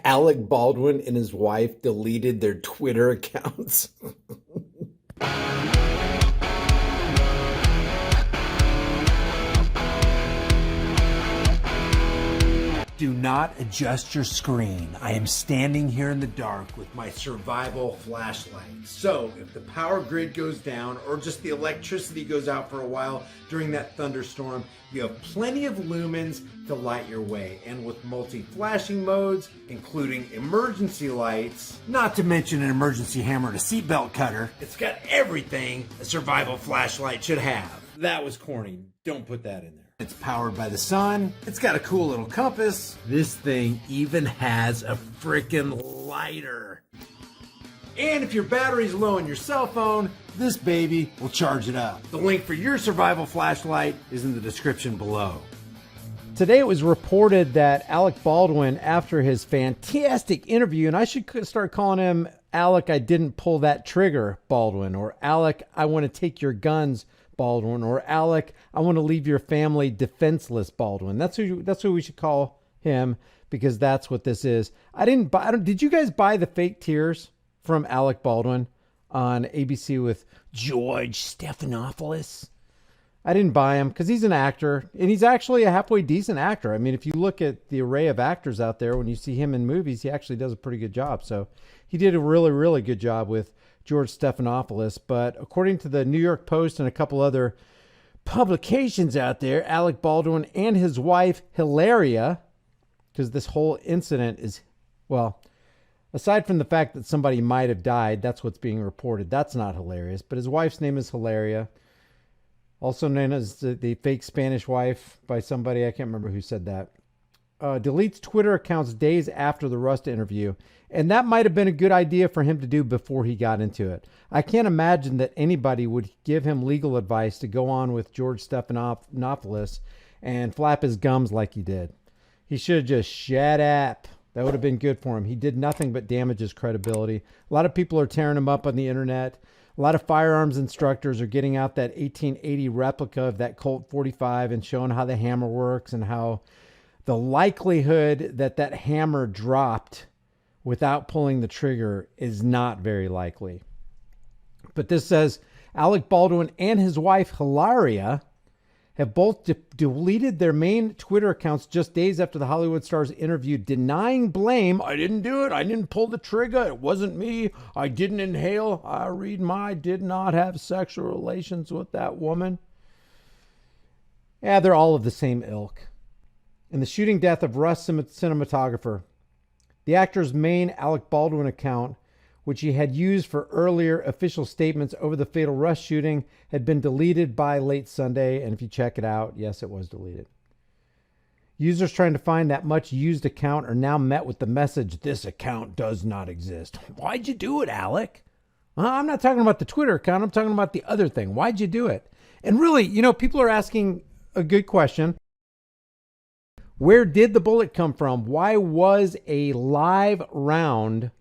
Alec Baldwin and his wife deleted their Twitter accounts. Do not adjust your screen. I am standing here in the dark with my survival flashlight. So if the power grid goes down or just the electricity goes out for a while during that thunderstorm, you have plenty of lumens to light your way. And with multi-flashing modes, including emergency lights, not to mention an emergency hammer and a seatbelt cutter, it's got everything a survival flashlight should have. That was corny. Don't put that in there. It's powered by the sun. It's got a cool little compass. This thing even has a freaking lighter. And if your battery's low on your cell phone, this baby will charge it up. The link for your survival flashlight is in the description below. Today it was reported that Alec Baldwin, after his fantastic interview, and I should start calling him Alec, I didn't pull that trigger, Baldwin, or Alec, I want to take your guns, Baldwin, or Alec, I want to leave your family defenseless, Baldwin. That's who we should call him, because that's what this is. Did you guys buy the fake tears from Alec Baldwin on ABC with George Stephanopoulos? I didn't buy him because he's an actor, and he's actually a halfway decent actor. I mean, if you look at the array of actors out there, when you see him in movies, he actually does a pretty good job. So he did a really, really good job with George Stephanopoulos. But according to the New York Post and a couple other publications out there, Alec Baldwin and his wife, Hilaria, because this whole incident is, well, aside from the fact that somebody might have died, that's what's being reported. That's not hilarious. But his wife's name is Hilaria, also known as the fake Spanish wife by somebody. I can't remember who said that. Deletes Twitter accounts days after the Rust interview. And that might have been a good idea for him to do before he got into it. I can't imagine that anybody would give him legal advice to go on with George Stephanopoulos and flap his gums like he did. He should have just shut up. That would have been good for him. He did nothing but damage his credibility. A lot of people are tearing him up on the internet. A lot of firearms instructors are getting out that 1880 replica of that Colt 45 and showing how the hammer works and how the likelihood that that hammer dropped without pulling the trigger is not very likely. But this says Alec Baldwin and his wife Hilaria have both deleted their main Twitter accounts just days after the Hollywood star's interview, denying blame. I didn't do it. I didn't pull the trigger. It wasn't me. I didn't inhale. I did not have sexual relations with that woman. Yeah, they're all of the same ilk. In the shooting death of Rust cinematographer, the actor's main Alec Baldwin account, which he had used for earlier official statements over the fatal Rust shooting, had been deleted by late Sunday. And if you check it out, yes, it was deleted. Users trying to find that much used account are now met with the message, this account does not exist. Why'd you do it, Alec? I'm not talking about the Twitter account. I'm talking about the other thing. Why'd you do it? And really, people are asking a good question. Where did the bullet come from? Why was a live round,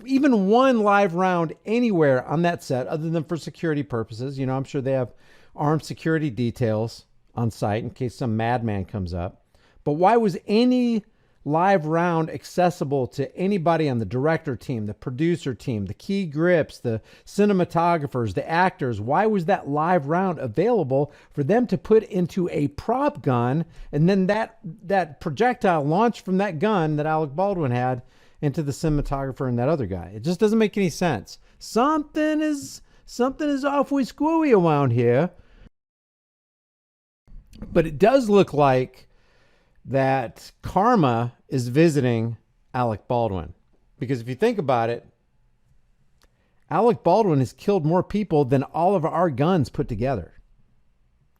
even one live round anywhere on that set other than for security purposes? I'm sure they have armed security details on site in case some madman comes up. But why was any live round accessible to anybody on the director team, the producer team, the key grips, the cinematographers, the actors? Why was that live round available for them to put into a prop gun, and then that projectile launched from that gun that Alec Baldwin had into the cinematographer and that other guy? It just doesn't make any sense. Something is awfully screwy around here. But it does look like that karma is visiting Alec Baldwin. Because if you think about it, Alec Baldwin has killed more people than all of our guns put together.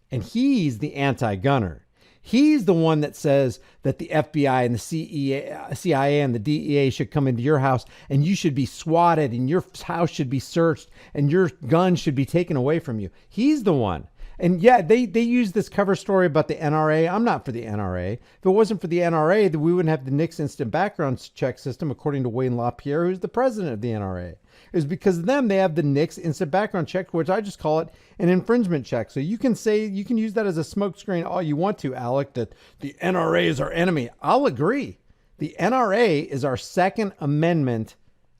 And he's the anti-gunner. He's the one that says that the FBI and the CIA and the DEA should come into your house and you should be swatted and your house should be searched and your gun should be taken away from you. He's the one. And yeah, they use this cover story about the NRA. I'm not for the NRA. If it wasn't for the NRA, then we wouldn't have the NICS instant background check system, according to Wayne LaPierre, who's the president of the NRA. It's because of them they have the NICS instant background check, which I just call it an infringement check. So you can use that as a smokescreen all you want to, Alec, that the NRA is our enemy. I'll agree. The NRA is our Second Amendment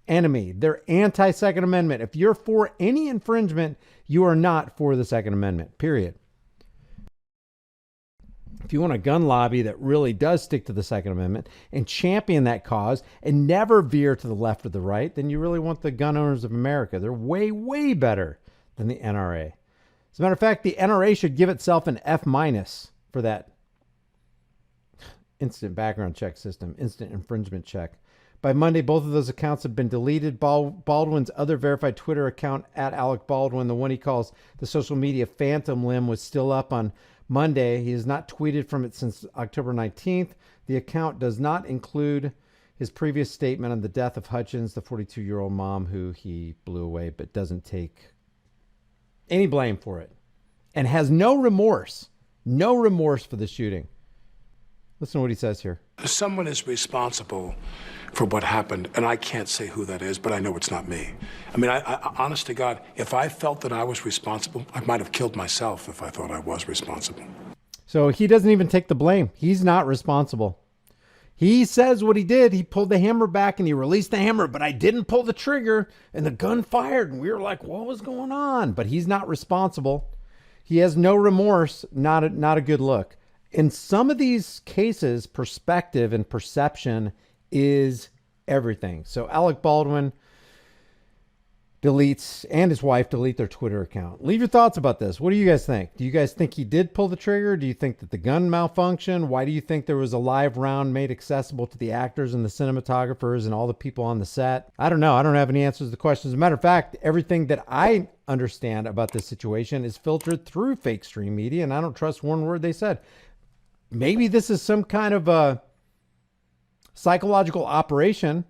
enemy. They're anti-Second Amendment. If you're for any infringement, you are not for the Second Amendment, period. If you want a gun lobby that really does stick to the Second Amendment and champion that cause and never veer to the left or the right, then you really want the gun owners of America. They're way, way better than the NRA. As a matter of fact, the NRA should give itself an F- for that instant background check system, instant infringement check. By Monday, both of those accounts have been deleted. Baldwin's other verified Twitter account, at Alec Baldwin, the one he calls the social media phantom limb, was still up on Monday. He has not tweeted from it since October 19th. The account does not include his previous statement on the death of Hutchins, the 42-year-old mom who he blew away, but doesn't take any blame for it and has no remorse for the shooting. Listen to what he says here. Someone is responsible for what happened, and I can't say who that is, but I know it's not me. I mean, I honest to God, if I felt that I was responsible, I might have killed myself if I thought I was responsible. So he doesn't even take the blame. He's not responsible. He says what he did. He pulled the hammer back and he released the hammer, but I didn't pull the trigger and the gun fired. And we were like, what was going on? But he's not responsible. He has no remorse. Not a good look. In some of these cases, perspective and perception is everything. So Alec Baldwin deletes, and his wife delete their Twitter account. Leave your thoughts about this. What do you guys think? Do you guys think he did pull the trigger? Do you think that the gun malfunctioned? Why do you think there was a live round made accessible to the actors and the cinematographers and all the people on the set? I don't know. I don't have any answers to the questions. As a matter of fact, everything that I understand about this situation is filtered through fake stream media, and I don't trust one word they said. Maybe this is some kind of a psychological operation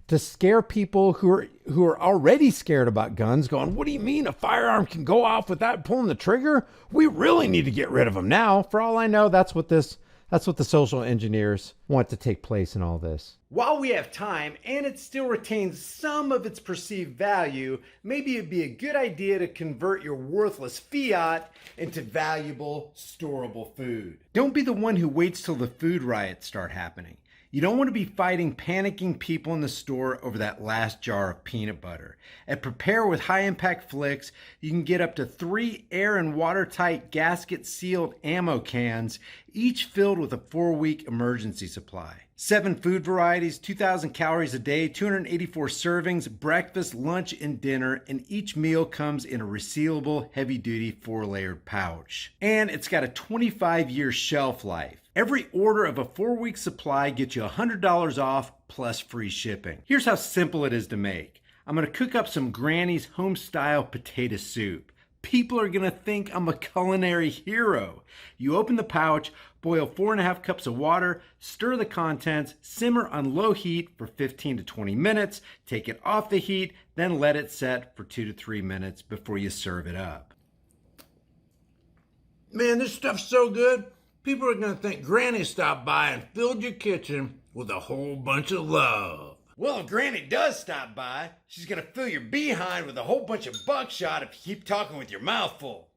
to scare people who are already scared about guns, going, what do you mean a firearm can go off without pulling the trigger? We really need to get rid of them now. For all I know, that's what the social engineers want to take place in all this. While we have time and it still retains some of its perceived value, maybe it'd be a good idea to convert your worthless fiat into valuable, storable food. Don't be the one who waits till the food riots start happening. You don't want to be fighting panicking people in the store over that last jar of peanut butter. At Prepare with High Impact Flix, you can get up to 3 air and watertight gasket-sealed ammo cans, each filled with a 4-week emergency supply. 7 food varieties, 2,000 calories a day, 284 servings, breakfast, lunch, and dinner, and each meal comes in a resealable, heavy-duty 4-layered pouch. And it's got a 25-year shelf life. Every order of a 4-week supply gets you $100 off plus free shipping. Here's how simple it is to make. I'm going to cook up some Granny's home-style potato soup. People are going to think I'm a culinary hero. You open the pouch, boil 4.5 cups of water, stir the contents, simmer on low heat for 15 to 20 minutes, take it off the heat, then let it set for 2 to 3 minutes before you serve it up. Man, this stuff's so good. People are going to think Granny stopped by and filled your kitchen with a whole bunch of love. Well, if Granny does stop by, she's going to fill your behind with a whole bunch of buckshot if you keep talking with your mouth full.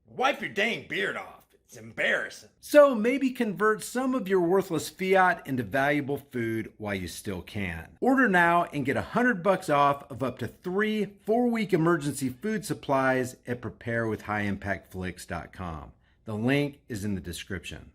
Wipe your dang beard off. It's embarrassing. So maybe convert some of your worthless fiat into valuable food while you still can. Order now and get $100 off of up to 3 4-week emergency food supplies at preparewithhighimpactflix.com. The link is in the description.